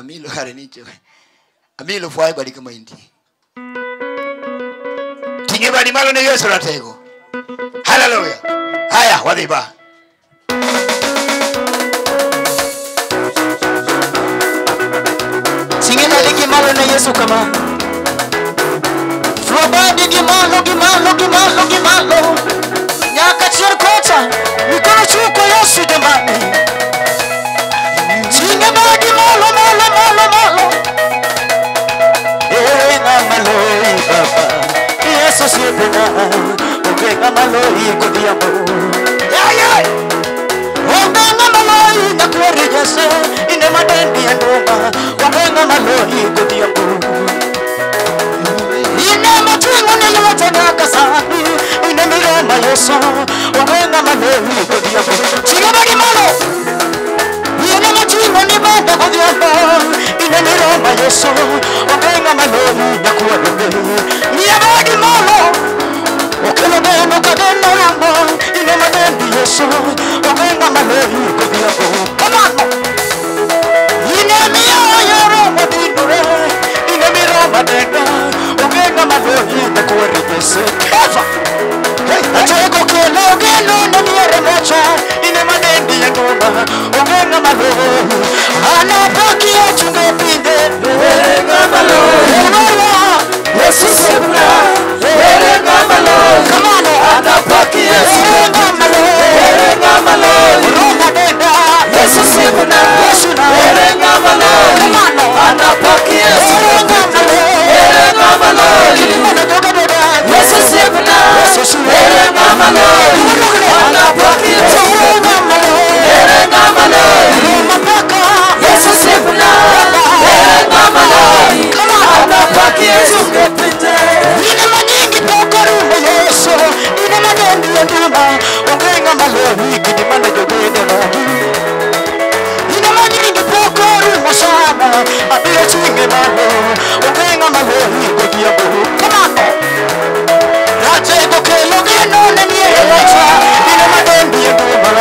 amilo hare nicho. Amilo fwai bali kama indi. Tinge bali malo ne Yesu ratego. Hallelujah. Haya wadhiba. Tinge bali malo ne Yesu kama. Flobadi gimalo gimalo gimalo gimalo. Nyaka chirkota. Mikono chuko Yesu jamani. Tinge bali malo malo malo malo. Maloi baba Yesu sipena Ogenga maloi kodiambo Ogenga maloi na kuwarijase Ine madendi ya ndoma Ogenga maloi kodiambo Ine matingo niliwata nakasani Ine miroma Yesu Ogenga maloi kodiambo Chiga bagi malo Ine matingo nibanda kodiambo Ine miroma Yesu Ogenga maloi na kuwarijase Niyabagi malo Okelo beno kadeno yango Ine madendi Yesu Ogenga maloi kodiambo Come on Ine miyo yoro madinure Ine miroma dega Ogenga maloi na kuwarijase Eva Atego kelo gelo na niyere mocha Ine madendi ya ndoma Ogenga maloi Anapaki ya chungo pinde Ogenga maloi Yesu sebna Ogenga maloi Come on Anapaki ya chungo pinde Ogenga maloi Roma denda Yesu sebna Ogenga maloi Come on Anapaki ya chungo pinde Ogenga maloi Yesu sebna Ogenga maloi Anapaki ya chungo pinde Ogenga maloi Roma paka Yesu sebna Ogenga maloi Anapaki ya chungo pinde Ine manyingi pokoru Yesu Ine madendi ya nduma Ogenga maloi Kidimanda jogede rogi Ine manyingi pokoru Mashana Abia chinge malo Ogenga maloi Kodiambo Come on Ratego kelo geno na niye wacha Ine madendi ya nduma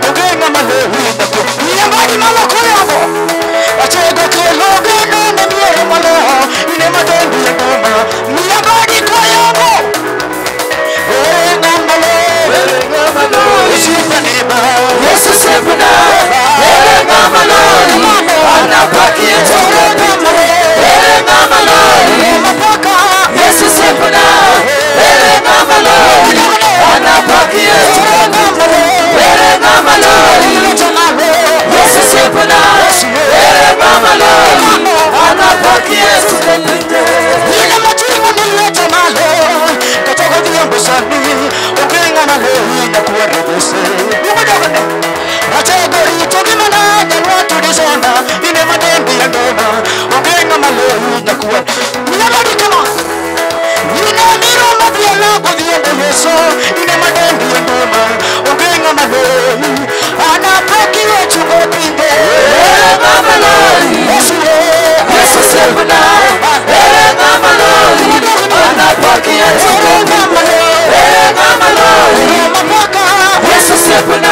Ogenga maloi Ine magi malo koyabo Ratego kelo geno na niye malo Ine madendi ya nduma Ine magi koyabo Ogenga maloi Yesu sebuna Ogenga maloi Anapaki ya chungo Ogenga maloi Yesu sebuna Ogenga maloi Anapaki ya chungo Ogenga maloi Yesu sebuna Ogenga maloi Anapaki ya chungo Ine matingo nileta malo Katoko diambo sani Ogenga maloi na kuwarijase Ratego rito gimana Janwa tudisona Ine madendi ya ndoma Ogenga maloi na kuwarijase Nyabadi kama Ine miroma vyala kodiambo Yesu Ine madendi ya ndoma Ogenga maloi Anapaki ya chungo pinde Ogenga maloi Yesu sebuna Ogenga maloi Anapaki ya chungo pinde Ogenga maloi Yesu sebuna